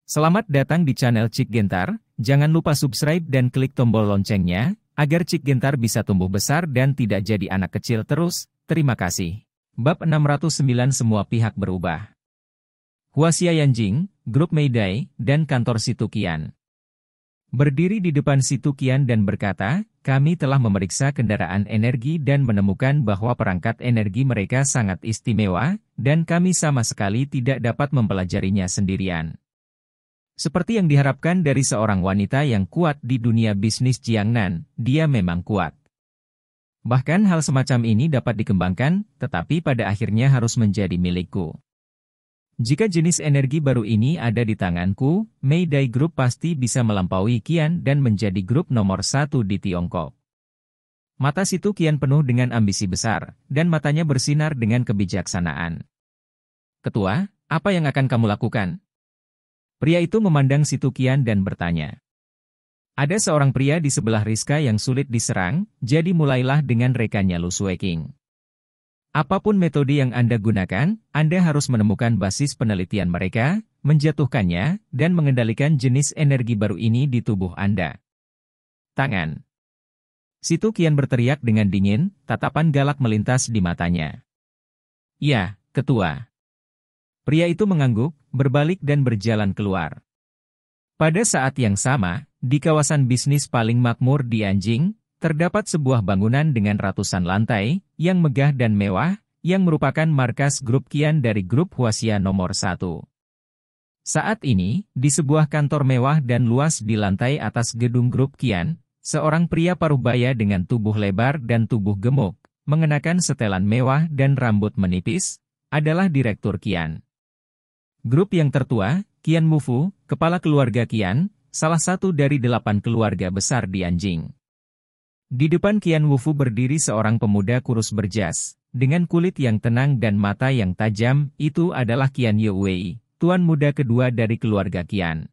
Selamat datang di channel Cik Gentar, jangan lupa subscribe dan klik tombol loncengnya, agar Cik Gentar bisa tumbuh besar dan tidak jadi anak kecil terus, terima kasih. Bab 609 Semua pihak berubah. Huaxia Yanjing, Grup Meidai, dan kantor Situ Qian berdiri di depan Situ Qian dan berkata, kami telah memeriksa kendaraan energi dan menemukan bahwa perangkat energi mereka sangat istimewa, dan kami sama sekali tidak dapat mempelajarinya sendirian. Seperti yang diharapkan dari seorang wanita yang kuat di dunia bisnis Jiangnan, dia memang kuat. Bahkan hal semacam ini dapat dikembangkan, tetapi pada akhirnya harus menjadi milikku. Jika jenis energi baru ini ada di tanganku, Meidai Group pasti bisa melampaui Qian dan menjadi grup nomor 1 di Tiongkok. Mata Situ Qian penuh dengan ambisi besar, dan matanya bersinar dengan kebijaksanaan. Ketua, apa yang akan kamu lakukan? Pria itu memandang Situ Qian dan bertanya. Ada seorang pria di sebelah Rizka yang sulit diserang, jadi mulailah dengan rekannya Lu Sueking. Apapun metode yang Anda gunakan, Anda harus menemukan basis penelitian mereka, menjatuhkannya, dan mengendalikan jenis energi baru ini di tubuh Anda. Tangan. Situ Qian berteriak dengan dingin, tatapan galak melintas di matanya. Ya, Ketua. Pria itu mengangguk, berbalik dan berjalan keluar. Pada saat yang sama, di kawasan bisnis paling makmur di Anjing, terdapat sebuah bangunan dengan ratusan lantai, yang megah dan mewah, yang merupakan markas grup Qian dari grup Huaxia nomor 1. Saat ini, di sebuah kantor mewah dan luas di lantai atas gedung grup Qian, seorang pria parubaya dengan tubuh lebar dan tubuh gemuk, mengenakan setelan mewah dan rambut menipis, adalah direktur Qian. Grup yang tertua, Qian Wufu, kepala keluarga Qian, salah satu dari 8 keluarga besar di Anjing. Di depan Qian Wufu berdiri seorang pemuda kurus berjas, dengan kulit yang tenang dan mata yang tajam, itu adalah Qian Youwei, tuan muda kedua dari keluarga Qian.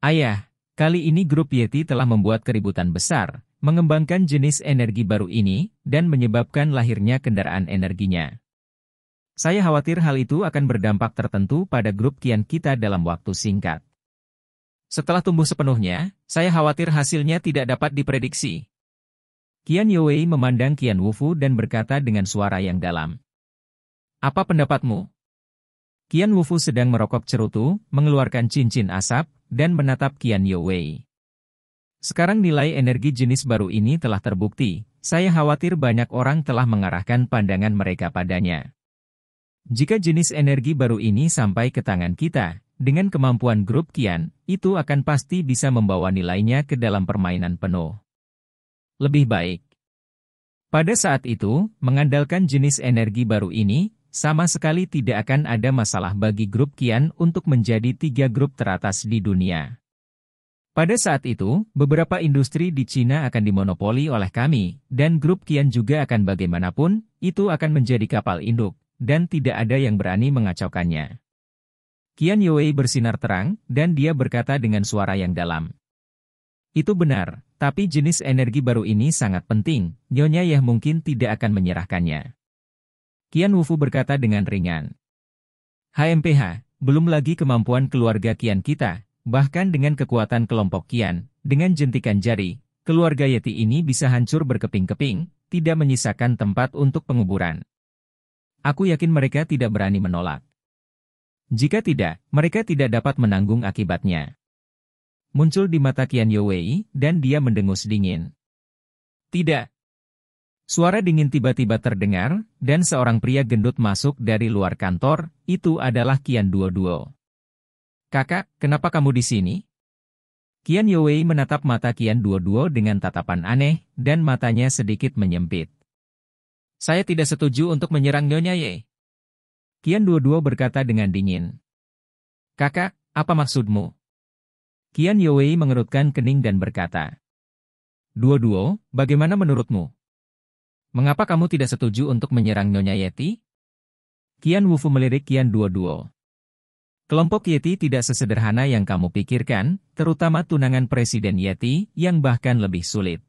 Ayah, kali ini grup Yeti telah membuat keributan besar, mengembangkan jenis energi baru ini, dan menyebabkan lahirnya kendaraan energinya. Saya khawatir hal itu akan berdampak tertentu pada grup Qian kita dalam waktu singkat. Setelah tumbuh sepenuhnya, saya khawatir hasilnya tidak dapat diprediksi. Qian Youwei memandang Qian Wufu dan berkata dengan suara yang dalam. Apa pendapatmu? Qian Wufu sedang merokok cerutu, mengeluarkan cincin asap, dan menatap Qian Youwei. Sekarang nilai energi jenis baru ini telah terbukti, saya khawatir banyak orang telah mengarahkan pandangan mereka padanya. Jika jenis energi baru ini sampai ke tangan kita, dengan kemampuan grup Qian, itu akan pasti bisa membawa nilainya ke dalam permainan penuh. Lebih baik. Pada saat itu, mengandalkan jenis energi baru ini, sama sekali tidak akan ada masalah bagi grup Qian untuk menjadi 3 grup teratas di dunia. Pada saat itu, beberapa industri di Cina akan dimonopoli oleh kami, dan grup Qian juga akan bagaimanapun, itu akan menjadi kapal induk. Dan tidak ada yang berani mengacaukannya. Qian Youwei bersinar terang, dan dia berkata dengan suara yang dalam. Itu benar, tapi jenis energi baru ini sangat penting, Nyonya Yeh mungkin tidak akan menyerahkannya. Qian Wufu berkata dengan ringan. HMPH, belum lagi kemampuan keluarga Qian kita, bahkan dengan kekuatan kelompok Qian, dengan jentikan jari, keluarga Yeti ini bisa hancur berkeping-keping, tidak menyisakan tempat untuk penguburan. Aku yakin mereka tidak berani menolak. Jika tidak, mereka tidak dapat menanggung akibatnya. Muncul di mata Qian Youwei, dan dia mendengus dingin. Tidak. Suara dingin tiba-tiba terdengar, dan seorang pria gendut masuk dari luar kantor, itu adalah Qian Duoduo. Kakak, kenapa kamu di sini? Qian Youwei menatap mata Qian Duoduo dengan tatapan aneh, dan matanya sedikit menyempit. Saya tidak setuju untuk menyerang Nyonya Ye. Qian Duoduo berkata dengan dingin. Kakak, apa maksudmu? Qian Youwei mengerutkan kening dan berkata. Duoduo, bagaimana menurutmu? Mengapa kamu tidak setuju untuk menyerang Nyonya Yeti? Qian Wufu melirik Qian Duoduo. Kelompok Yeti tidak sesederhana yang kamu pikirkan, terutama tunangan Presiden Yeti, yang bahkan lebih sulit.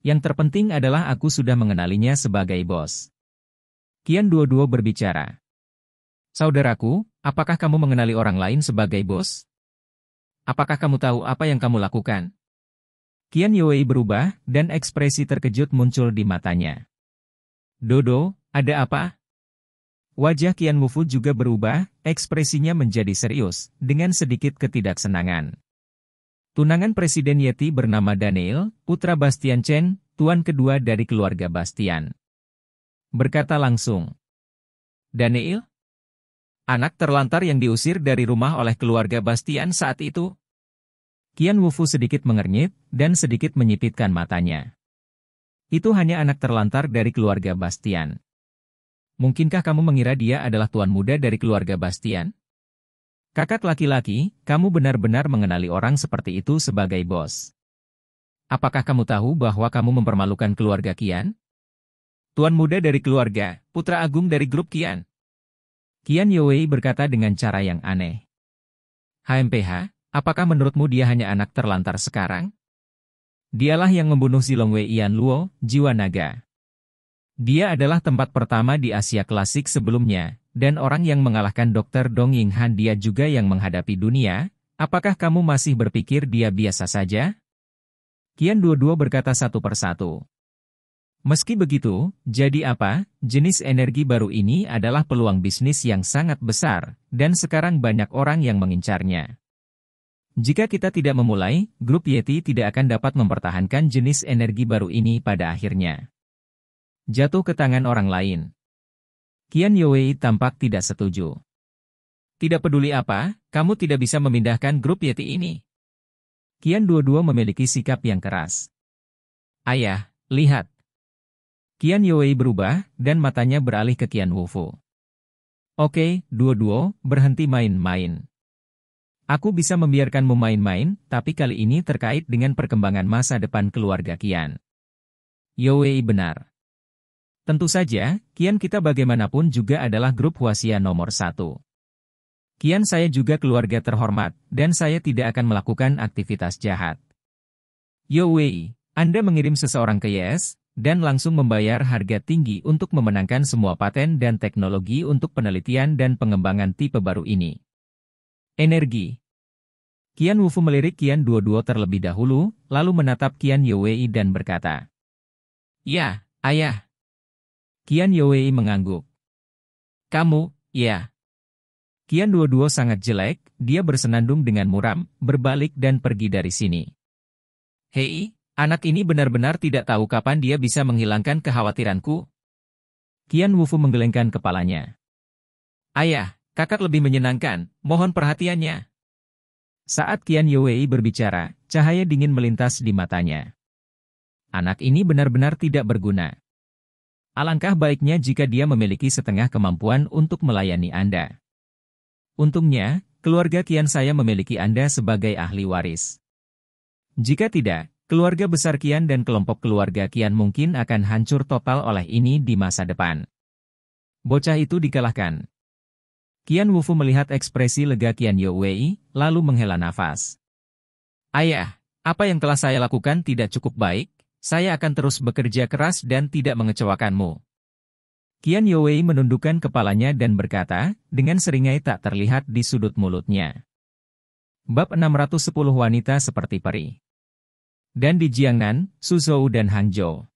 Yang terpenting adalah aku sudah mengenalinya sebagai bos. Qian Duoduo berbicara. Saudaraku, Apakah kamu mengenali orang lain sebagai bos? Apakah kamu tahu apa yang kamu lakukan? Qian Yuwei berubah, dan ekspresi terkejut muncul di matanya. Dodo, ada apa? Wajah Qian Wufu juga berubah, ekspresinya menjadi serius, dengan sedikit ketidaksenangan. Tunangan Presiden Yeti bernama Daniel, putra Bastian Chen, tuan kedua dari keluarga Bastian. Berkata langsung. Daniel? Anak terlantar yang diusir dari rumah oleh keluarga Bastian saat itu? Qian Wufu sedikit mengernyit, dan sedikit menyipitkan matanya. Itu hanya anak terlantar dari keluarga Bastian. Mungkinkah kamu mengira dia adalah tuan muda dari keluarga Bastian? Kakak laki-laki, kamu benar-benar mengenali orang seperti itu sebagai bos. Apakah kamu tahu bahwa kamu mempermalukan keluarga Qian? Tuan muda dari keluarga, putra agung dari grup Qian. Qian Yuwei berkata dengan cara yang aneh. HMPH, apakah menurutmu dia hanya anak terlantar sekarang? Dialah yang membunuh Zilong Wei Yan Luo, jiwa naga. Dia adalah tempat pertama di Asia Klasik sebelumnya, dan orang yang mengalahkan Dr. Dong Ying Han dia juga yang menghadapi dunia. Apakah kamu masih berpikir dia biasa saja? Qian dua-dua berkata satu persatu. Meski begitu, jadi apa, jenis energi baru ini adalah peluang bisnis yang sangat besar, dan sekarang banyak orang yang mengincarnya. Jika kita tidak memulai, grup Yeti tidak akan dapat mempertahankan jenis energi baru ini pada akhirnya. Jatuh ke tangan orang lain. Qian Yuwei tampak tidak setuju. Tidak peduli apa, kamu tidak bisa memindahkan grup Yeti ini. Qian dua-dua memiliki sikap yang keras. Ayah, lihat. Qian Yuwei berubah, dan matanya beralih ke Qian Wufu. Oke, dua-dua, berhenti main-main. Aku bisa membiarkanmu main-main, tapi kali ini terkait dengan perkembangan masa depan keluarga Qian. Yuwei benar. Tentu saja, Qian kita bagaimanapun juga adalah grup Huaxia nomor 1. Qian saya juga keluarga terhormat, dan saya tidak akan melakukan aktivitas jahat. Yuwei, Anda mengirim seseorang ke YS, dan langsung membayar harga tinggi untuk memenangkan semua paten dan teknologi untuk penelitian dan pengembangan tipe baru ini. Energi. Qian Wufu melirik Qian dua-dua terlebih dahulu, lalu menatap Qian Yuwei dan berkata, "Ya, ayah." Qian Yuwei mengangguk. "Kamu, ya." Qian dua-dua sangat jelek, dia bersenandung dengan muram, berbalik dan pergi dari sini. Hei, anak ini benar-benar tidak tahu kapan dia bisa menghilangkan kekhawatiranku. Qian Wufu menggelengkan kepalanya. Ayah, kakak lebih menyenangkan, mohon perhatiannya. Saat Qian Yuwei berbicara, cahaya dingin melintas di matanya. Anak ini benar-benar tidak berguna. Alangkah baiknya jika dia memiliki setengah kemampuan untuk melayani Anda. Untungnya, keluarga Qian saya memiliki Anda sebagai ahli waris. Jika tidak, keluarga besar Qian dan kelompok keluarga Qian mungkin akan hancur total oleh ini di masa depan. Bocah itu dikalahkan. Qian Wufu melihat ekspresi lega Qian Yuwei, lalu menghela nafas. Ayah, apa yang telah saya lakukan tidak cukup baik, saya akan terus bekerja keras dan tidak mengecewakanmu. Qian Yuwei menundukkan kepalanya dan berkata, dengan seringai tak terlihat di sudut mulutnya. Bab 610 wanita seperti peri. Dan di Jiangnan, Suzhou dan Hangzhou.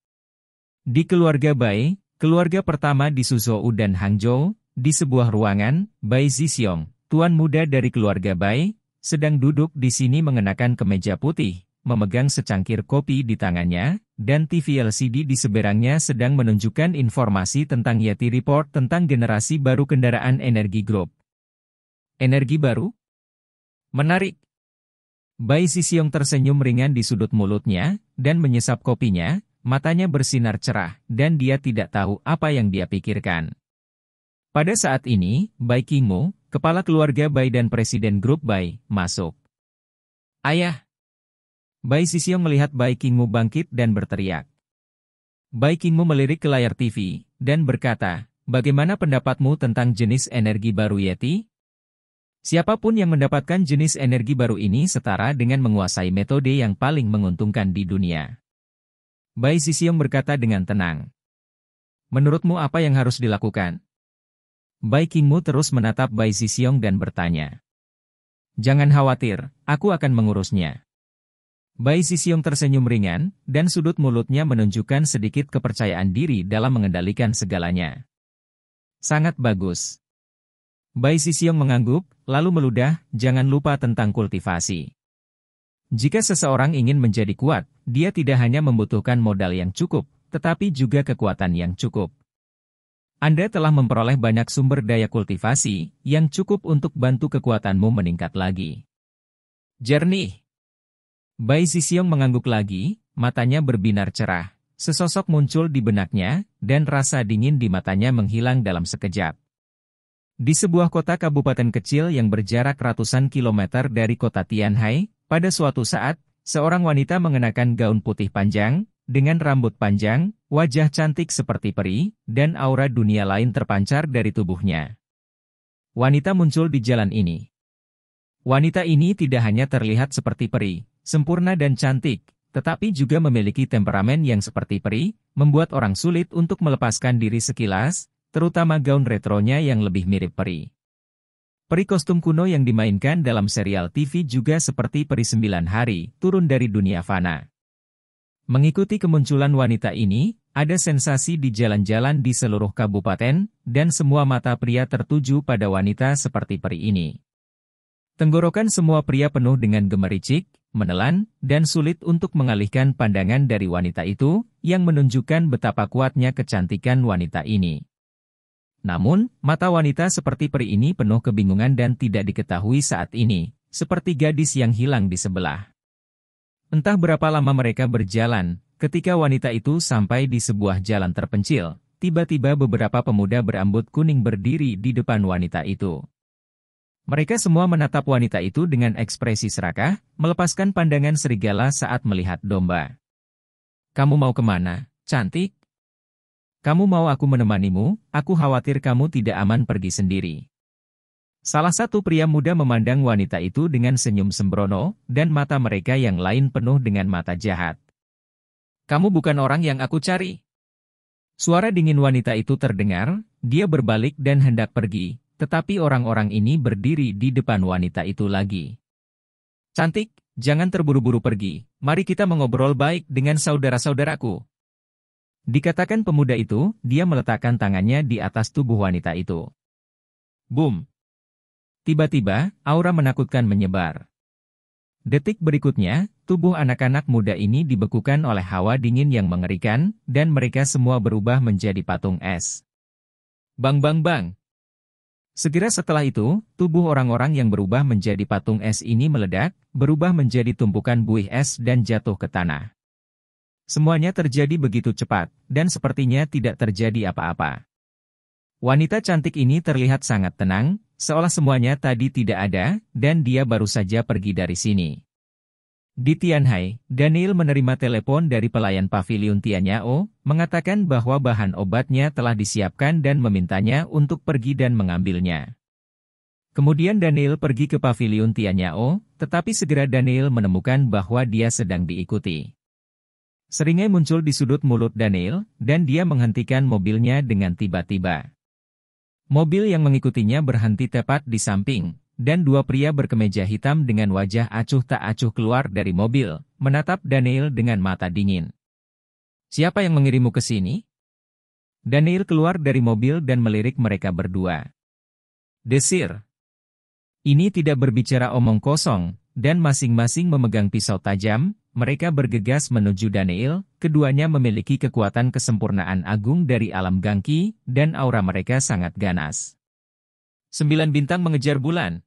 Di keluarga Bai, keluarga pertama di Suzhou dan Hangzhou, di sebuah ruangan, Bai Zixiong, tuan muda dari keluarga Bai, sedang duduk di sini mengenakan kemeja putih, memegang secangkir kopi di tangannya, dan TV LCD di seberangnya sedang menunjukkan informasi tentang Yeti Report tentang generasi baru kendaraan energi Group. Energi baru? Menarik. Bai Zixiong tersenyum ringan di sudut mulutnya, dan menyesap kopinya, matanya bersinar cerah, dan dia tidak tahu apa yang dia pikirkan. Pada saat ini, Bai Qingmu, kepala keluarga Bai dan presiden grup Bai, masuk. Ayah! Bai Zixiong melihat Bai Qingmu bangkit dan berteriak. Bai Qingmu melirik ke layar TV, dan berkata, bagaimana pendapatmu tentang jenis energi baru Yeti? Siapapun yang mendapatkan jenis energi baru ini setara dengan menguasai metode yang paling menguntungkan di dunia. Bai Zixiong berkata dengan tenang. Menurutmu apa yang harus dilakukan? Bai Qingmu terus menatap Bai Zhixiong dan bertanya. Jangan khawatir, aku akan mengurusnya. Bai Zhixiong tersenyum ringan, dan sudut mulutnya menunjukkan sedikit kepercayaan diri dalam mengendalikan segalanya. Sangat bagus. Bai Zhixiong mengangguk, lalu meludah, jangan lupa tentang kultivasi. Jika seseorang ingin menjadi kuat, dia tidak hanya membutuhkan modal yang cukup, tetapi juga kekuatan yang cukup. Anda telah memperoleh banyak sumber daya kultivasi, yang cukup untuk bantu kekuatanmu meningkat lagi. Jernih. Bai Zhixiong mengangguk lagi, matanya berbinar cerah. Sesosok muncul di benaknya, dan rasa dingin di matanya menghilang dalam sekejap. Di sebuah kota kabupaten kecil yang berjarak ratusan kilometer dari kota Tianhai, pada suatu saat, seorang wanita mengenakan gaun putih panjang, dengan rambut panjang, wajah cantik seperti peri, dan aura dunia lain terpancar dari tubuhnya. Wanita muncul di jalan ini. Wanita ini tidak hanya terlihat seperti peri, sempurna dan cantik, tetapi juga memiliki temperamen yang seperti peri, membuat orang sulit untuk melepaskan diri sekilas, terutama gaun retronya yang lebih mirip peri. Peri kostum kuno yang dimainkan dalam serial TV juga seperti peri 9 hari, turun dari dunia fana. Mengikuti kemunculan wanita ini, ada sensasi di jalan-jalan di seluruh kabupaten, dan semua mata pria tertuju pada wanita seperti peri ini. Tenggorokan semua pria penuh dengan gemericik, menelan, dan sulit untuk mengalihkan pandangan dari wanita itu, yang menunjukkan betapa kuatnya kecantikan wanita ini. Namun, mata wanita seperti peri ini penuh kebingungan dan tidak diketahui saat ini, seperti gadis yang hilang di sebelah. Entah berapa lama mereka berjalan, ketika wanita itu sampai di sebuah jalan terpencil, tiba-tiba beberapa pemuda berambut kuning berdiri di depan wanita itu. Mereka semua menatap wanita itu dengan ekspresi serakah, melepaskan pandangan serigala saat melihat domba. Kamu mau kemana, cantik? Kamu mau aku menemanimu? Aku khawatir kamu tidak aman pergi sendiri. Salah satu pria muda memandang wanita itu dengan senyum sembrono, dan mata mereka yang lain penuh dengan mata jahat. Kamu bukan orang yang aku cari. Suara dingin wanita itu terdengar, dia berbalik dan hendak pergi, tetapi orang-orang ini berdiri di depan wanita itu lagi. Cantik, jangan terburu-buru pergi, mari kita mengobrol baik dengan saudara-saudaraku. Dikatakan pemuda itu, dia meletakkan tangannya di atas tubuh wanita itu. Boom! Tiba-tiba, aura menakutkan menyebar. Detik berikutnya, tubuh anak-anak muda ini dibekukan oleh hawa dingin yang mengerikan, dan mereka semua berubah menjadi patung es. Bang bang bang! Segera setelah itu, tubuh orang-orang yang berubah menjadi patung es ini meledak, berubah menjadi tumpukan buih es dan jatuh ke tanah. Semuanya terjadi begitu cepat, dan sepertinya tidak terjadi apa-apa. Wanita cantik ini terlihat sangat tenang, seolah semuanya tadi tidak ada, dan dia baru saja pergi dari sini. Di Tianhai, Daniel menerima telepon dari pelayan paviliun Tianyao, mengatakan bahwa bahan obatnya telah disiapkan dan memintanya untuk pergi dan mengambilnya. Kemudian Daniel pergi ke paviliun Tianyao, tetapi segera Daniel menemukan bahwa dia sedang diikuti. Seringai muncul di sudut mulut Daniel, dan dia menghentikan mobilnya dengan tiba-tiba. Mobil yang mengikutinya berhenti tepat di samping, dan dua pria berkemeja hitam dengan wajah acuh tak acuh keluar dari mobil, menatap Daniel dengan mata dingin. Siapa yang mengirimmu ke sini? Daniel keluar dari mobil dan melirik mereka berdua. Desir. Ini tidak berbicara omong kosong, dan masing-masing memegang pisau tajam. Mereka bergegas menuju Daniel, keduanya memiliki kekuatan kesempurnaan agung dari alam gangki, dan aura mereka sangat ganas. 9 bintang mengejar bulan.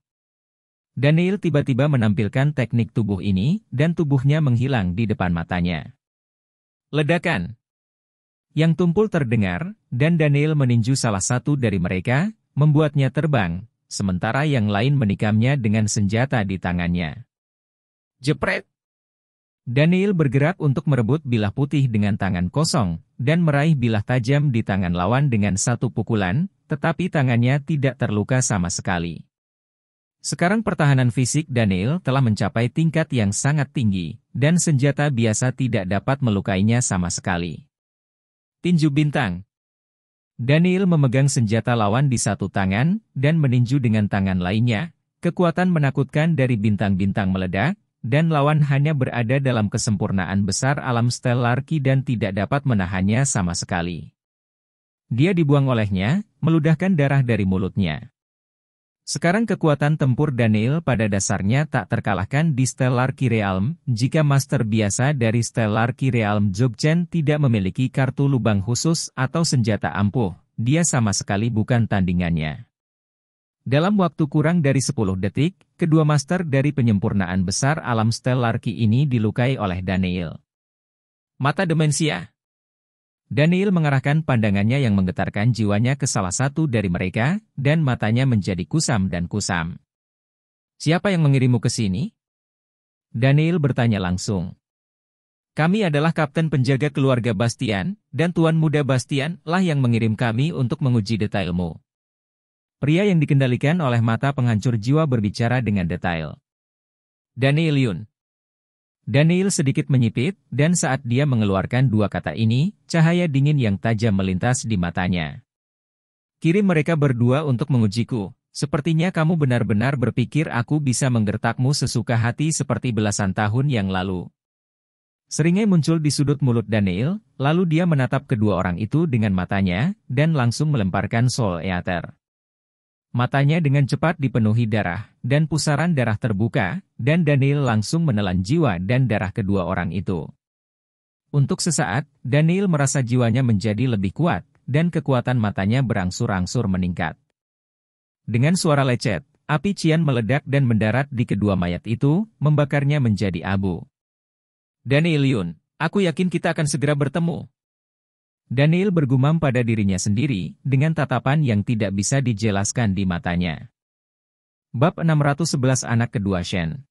Daniel tiba-tiba menampilkan teknik tubuh ini, dan tubuhnya menghilang di depan matanya. Ledakan. Yang tumpul terdengar, dan Daniel meninju salah satu dari mereka, membuatnya terbang, sementara yang lain menikamnya dengan senjata di tangannya. Jepret! Daniel bergerak untuk merebut bilah putih dengan tangan kosong, dan meraih bilah tajam di tangan lawan dengan satu pukulan, tetapi tangannya tidak terluka sama sekali. Sekarang pertahanan fisik Daniel telah mencapai tingkat yang sangat tinggi, dan senjata biasa tidak dapat melukainya sama sekali. Tinju bintang. Daniel memegang senjata lawan di satu tangan, dan meninju dengan tangan lainnya. Kekuatan menakutkan dari bintang-bintang meledak, dan lawan hanya berada dalam kesempurnaan besar alam Stellarki dan tidak dapat menahannya sama sekali. Dia dibuang olehnya, meludahkan darah dari mulutnya. Sekarang kekuatan tempur Daniel pada dasarnya tak terkalahkan di Stellarki Realm. Jika master biasa dari Stellarki Realm Dzogchen tidak memiliki kartu lubang khusus atau senjata ampuh, dia sama sekali bukan tandingannya. Dalam waktu kurang dari 10 detik, kedua master dari penyempurnaan besar alam Stellarki ini dilukai oleh Daniel. Mata demensia. Daniel mengarahkan pandangannya yang menggetarkan jiwanya ke salah satu dari mereka, dan matanya menjadi kusam dan kusam. Siapa yang mengirimmu ke sini? Daniel bertanya langsung. Kami adalah kapten penjaga keluarga Bastian, dan Tuan Muda Bastian lah yang mengirim kami untuk menguji detailmu. Pria yang dikendalikan oleh mata penghancur jiwa berbicara dengan detail. Daniel Yun. Daniel sedikit menyipit, dan saat dia mengeluarkan dua kata ini, cahaya dingin yang tajam melintas di matanya. Kirim mereka berdua untuk mengujiku. Sepertinya kamu benar-benar berpikir aku bisa menggertakmu sesuka hati seperti belasan tahun yang lalu. Seringai muncul di sudut mulut Daniel, lalu dia menatap kedua orang itu dengan matanya, dan langsung melemparkan Soul Eater. Matanya dengan cepat dipenuhi darah, dan pusaran darah terbuka, dan Daniel langsung menelan jiwa dan darah kedua orang itu. Untuk sesaat, Daniel merasa jiwanya menjadi lebih kuat, dan kekuatan matanya berangsur-angsur meningkat. Dengan suara lecet, api cian meledak dan mendarat di kedua mayat itu, membakarnya menjadi abu. Daniel Yun, aku yakin kita akan segera bertemu. Daniel bergumam pada dirinya sendiri, dengan tatapan yang tidak bisa dijelaskan di matanya. Bab 611 Anak kedua Shen.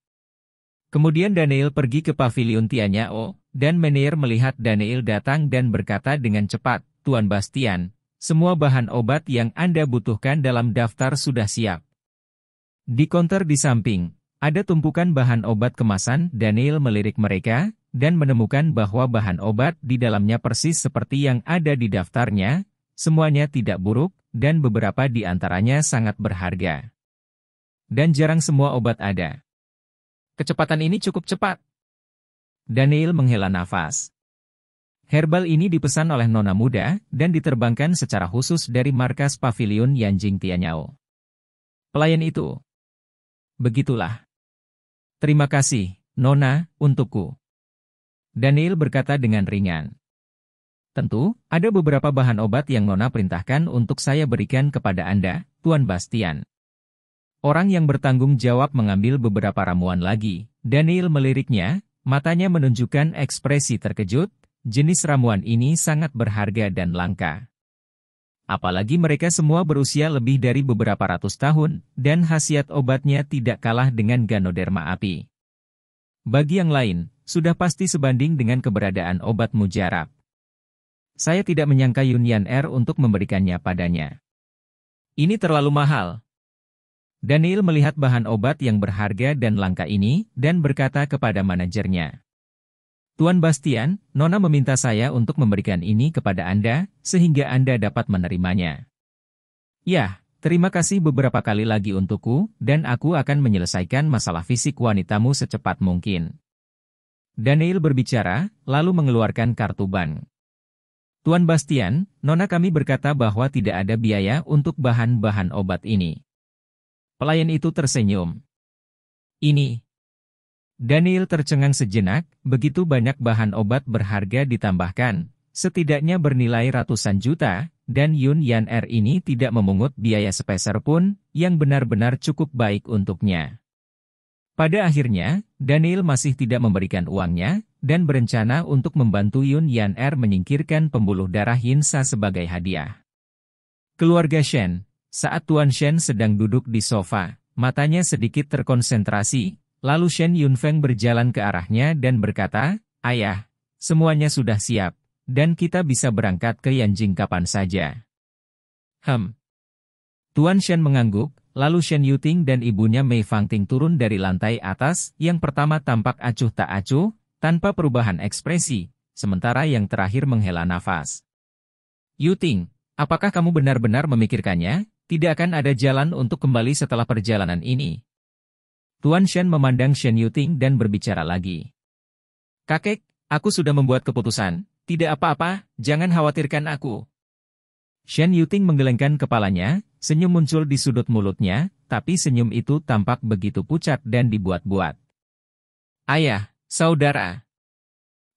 Kemudian Daniel pergi ke pavilion Tianyao, dan Menir melihat Daniel datang dan berkata dengan cepat, Tuan Bastian, semua bahan obat yang Anda butuhkan dalam daftar sudah siap. Di konter di samping, ada tumpukan bahan obat kemasan. Daniel melirik mereka, dan menemukan bahwa bahan obat di dalamnya persis seperti yang ada di daftarnya, semuanya tidak buruk, dan beberapa di antaranya sangat berharga. Dan jarang semua obat ada. Kecepatan ini cukup cepat. Daniel menghela nafas. Herbal ini dipesan oleh nona muda, dan diterbangkan secara khusus dari markas pavilion Yanjing Tianyao. Pelayan itu. Begitulah. Terima kasih, nona, untukku. Daniel berkata dengan ringan. Tentu, ada beberapa bahan obat yang nona perintahkan untuk saya berikan kepada Anda, Tuan Bastian. Orang yang bertanggung jawab mengambil beberapa ramuan lagi. Daniel meliriknya, matanya menunjukkan ekspresi terkejut. Jenis ramuan ini sangat berharga dan langka. Apalagi mereka semua berusia lebih dari beberapa ratus tahun, dan khasiat obatnya tidak kalah dengan Ganoderma api. Bagi yang lain, sudah pasti sebanding dengan keberadaan obat mujarab. Saya tidak menyangka Yun Yan Er untuk memberikannya padanya. Ini terlalu mahal. Daniel melihat bahan obat yang berharga dan langka ini, dan berkata kepada manajernya. Tuan Bastian, Nona meminta saya untuk memberikan ini kepada Anda, sehingga Anda dapat menerimanya. Ya, terima kasih beberapa kali lagi untukku, dan aku akan menyelesaikan masalah fisik wanitamu secepat mungkin. Daniel berbicara, lalu mengeluarkan kartu bank. Tuan Bastian, Nona kami berkata bahwa tidak ada biaya untuk bahan-bahan obat ini. Pelayan itu tersenyum. Ini. Daniel tercengang sejenak, begitu banyak bahan obat berharga ditambahkan, setidaknya bernilai ratusan juta, dan Yun Yan Er ini tidak memungut biaya sepeser pun, yang benar-benar cukup baik untuknya. Pada akhirnya, Daniel masih tidak memberikan uangnya, dan berencana untuk membantu Yun Yan Er menyingkirkan pembuluh darah Hinsa sebagai hadiah. Keluarga Shen, saat Tuan Shen sedang duduk di sofa, matanya sedikit terkonsentrasi, lalu Shen Yunfeng berjalan ke arahnya dan berkata, Ayah, semuanya sudah siap, dan kita bisa berangkat ke Yanjing kapan saja. Tuan Shen mengangguk, lalu Shen Yuting dan ibunya Mei Fangting turun dari lantai atas, yang pertama tampak acuh tak acuh, tanpa perubahan ekspresi, sementara yang terakhir menghela nafas. Yuting, Apakah kamu benar-benar memikirkannya? Tidak akan ada jalan untuk kembali setelah perjalanan ini. Tuan Shen memandang Shen Yuting dan berbicara lagi. Kakek, aku sudah membuat keputusan. Tidak apa-apa, jangan khawatirkan aku. Shen Yuting menggelengkan kepalanya, senyum muncul di sudut mulutnya, tapi senyum itu tampak begitu pucat dan dibuat-buat. Ayah, saudara.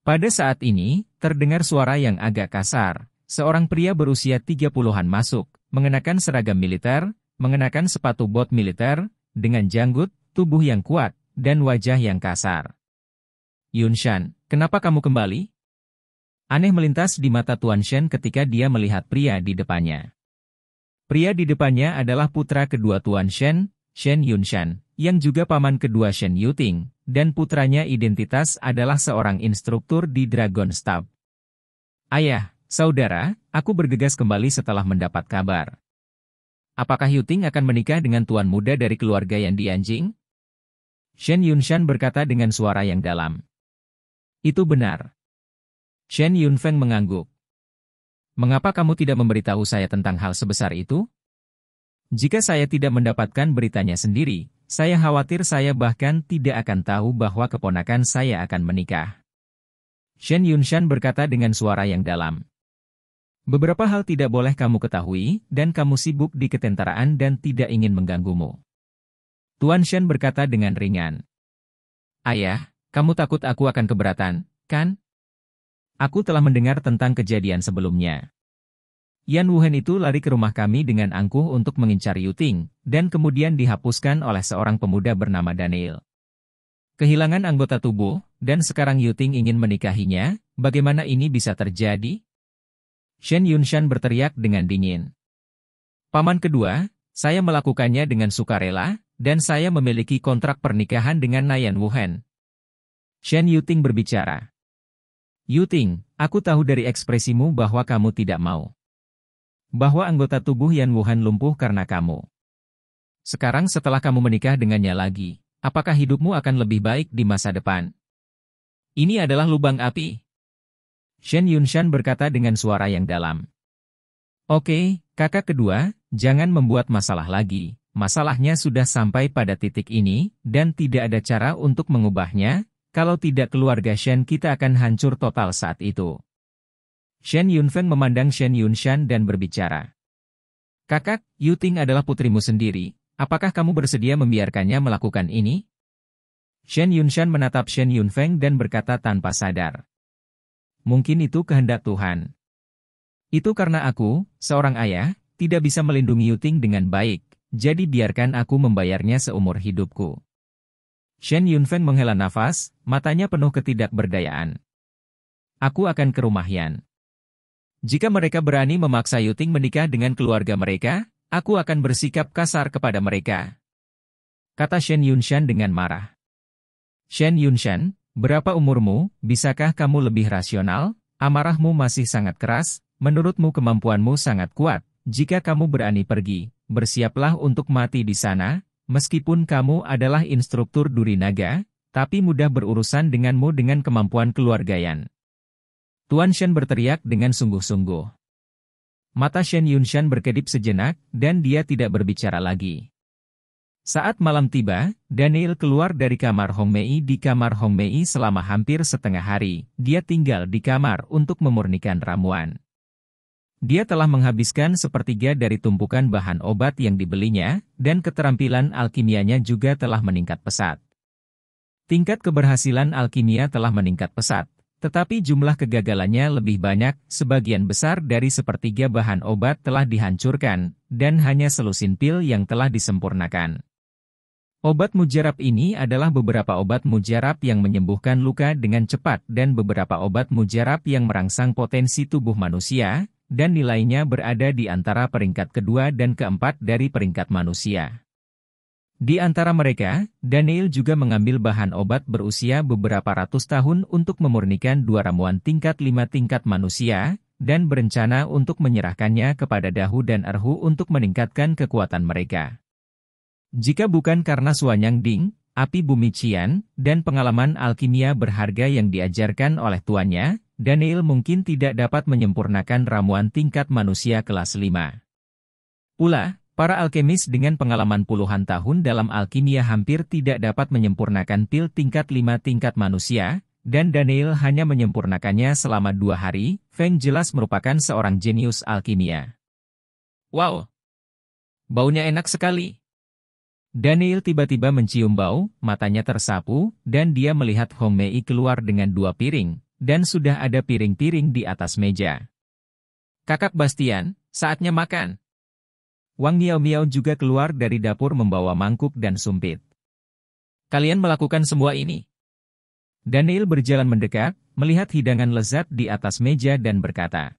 Pada saat ini, terdengar suara yang agak kasar. Seorang pria berusia 30-an masuk, mengenakan seragam militer, mengenakan sepatu bot militer, dengan janggut, tubuh yang kuat, dan wajah yang kasar. Yunshan, kenapa kamu kembali? Aneh melintas di mata Tuan Shen ketika dia melihat pria di depannya. Pria di depannya adalah putra kedua Tuan Shen, Shen Yunshan, yang juga paman kedua Shen Yuting, dan putranya identitas adalah seorang instruktur di Dragon Stab. Ayah, saudara, aku bergegas kembali setelah mendapat kabar. Apakah Yuting akan menikah dengan tuan muda dari keluarga yang dianjing? Shen Yunshan berkata dengan suara yang dalam. Itu benar. Shen Yunfeng mengangguk. Mengapa kamu tidak memberitahu saya tentang hal sebesar itu? Jika saya tidak mendapatkan beritanya sendiri, saya khawatir saya bahkan tidak akan tahu bahwa keponakan saya akan menikah. Shen Yunshan berkata dengan suara yang dalam. Beberapa hal tidak boleh kamu ketahui, dan kamu sibuk di ketentaraan dan tidak ingin mengganggumu. Tuan Shen berkata dengan ringan. Ayah, kamu takut aku akan keberatan, kan? Aku telah mendengar tentang kejadian sebelumnya. Yan Wuhen itu lari ke rumah kami dengan angkuh untuk mengincar Yuting, dan kemudian dihapuskan oleh seorang pemuda bernama Daniel. Kehilangan anggota tubuh, dan sekarang Yuting ingin menikahinya, bagaimana ini bisa terjadi? Shen Yunshan berteriak dengan dingin. Paman kedua, saya melakukannya dengan sukarela, dan saya memiliki kontrak pernikahan dengan Yan Wuhen. Shen Yuting berbicara. Yuting, aku tahu dari ekspresimu bahwa kamu tidak mau. Bahwa anggota tubuh Yan Wuhen lumpuh karena kamu. Sekarang setelah kamu menikah dengannya lagi, apakah hidupmu akan lebih baik di masa depan? Ini adalah lubang api. Shen Yunshan berkata dengan suara yang dalam. Oke, kakak kedua, jangan membuat masalah lagi. Masalahnya sudah sampai pada titik ini, dan tidak ada cara untuk mengubahnya, kalau tidak keluarga Shen kita akan hancur total saat itu. Shen Yunfeng memandang Shen Yunshan dan berbicara. Kakak, Yuting adalah putrimu sendiri, apakah kamu bersedia membiarkannya melakukan ini? Shen Yunshan menatap Shen Yunfeng dan berkata tanpa sadar. Mungkin itu kehendak Tuhan. Itu karena aku, seorang ayah, tidak bisa melindungi Yuting dengan baik, jadi biarkan aku membayarnya seumur hidupku. Shen Yunfeng menghela nafas, matanya penuh ketidakberdayaan. Aku akan ke rumah Yan. Jika mereka berani memaksa Yuting menikah dengan keluarga mereka, aku akan bersikap kasar kepada mereka. Kata Shen Yunshan dengan marah. Shen Yunshan, berapa umurmu, bisakah kamu lebih rasional? Amarahmu masih sangat keras, menurutmu kemampuanmu sangat kuat, jika kamu berani pergi, bersiaplah untuk mati di sana, meskipun kamu adalah instruktur duri naga, tapi mudah berurusan denganmu dengan kemampuan keluarga Yan. Tuan Shen berteriak dengan sungguh-sungguh. Mata Shen Yunshan berkedip sejenak, dan dia tidak berbicara lagi. Saat malam tiba, Daniel keluar dari kamar Hong Mei di kamar Hong Mei selama hampir setengah hari. Dia tinggal di kamar untuk memurnikan ramuan. Dia telah menghabiskan sepertiga dari tumpukan bahan obat yang dibelinya, dan keterampilan alkimianya juga telah meningkat pesat. Tingkat keberhasilan alkimia telah meningkat pesat, tetapi jumlah kegagalannya lebih banyak. Sebagian besar dari sepertiga bahan obat telah dihancurkan, dan hanya selusin pil yang telah disempurnakan. Obat mujarab ini adalah beberapa obat mujarab yang menyembuhkan luka dengan cepat dan beberapa obat mujarab yang merangsang potensi tubuh manusia, dan nilainya berada di antara peringkat kedua dan keempat dari peringkat manusia. Di antara mereka, Daniel juga mengambil bahan obat berusia beberapa ratus tahun untuk memurnikan 2 ramuan tingkat 5 tingkat manusia, dan berencana untuk menyerahkannya kepada Dahu dan Erhu untuk meningkatkan kekuatan mereka. Jika bukan karena Suanyang Ding, api bumi Qian, dan pengalaman alkimia berharga yang diajarkan oleh tuannya, Daniel mungkin tidak dapat menyempurnakan ramuan tingkat manusia kelas 5. Pula, para alkemis dengan pengalaman puluhan tahun dalam alkimia hampir tidak dapat menyempurnakan pil tingkat 5 tingkat manusia, dan Daniel hanya menyempurnakannya selama 2 hari. Feng jelas merupakan seorang jenius alkimia. Wow! Baunya enak sekali. Daniel tiba-tiba mencium bau, matanya tersapu, dan dia melihat Hong Mei keluar dengan 2 piring, dan sudah ada piring-piring di atas meja. Kakak Bastian, saatnya makan. Wang Miao-Miao juga keluar dari dapur membawa mangkuk dan sumpit. Kalian melakukan semua ini? Daniel berjalan mendekat, melihat hidangan lezat di atas meja dan berkata,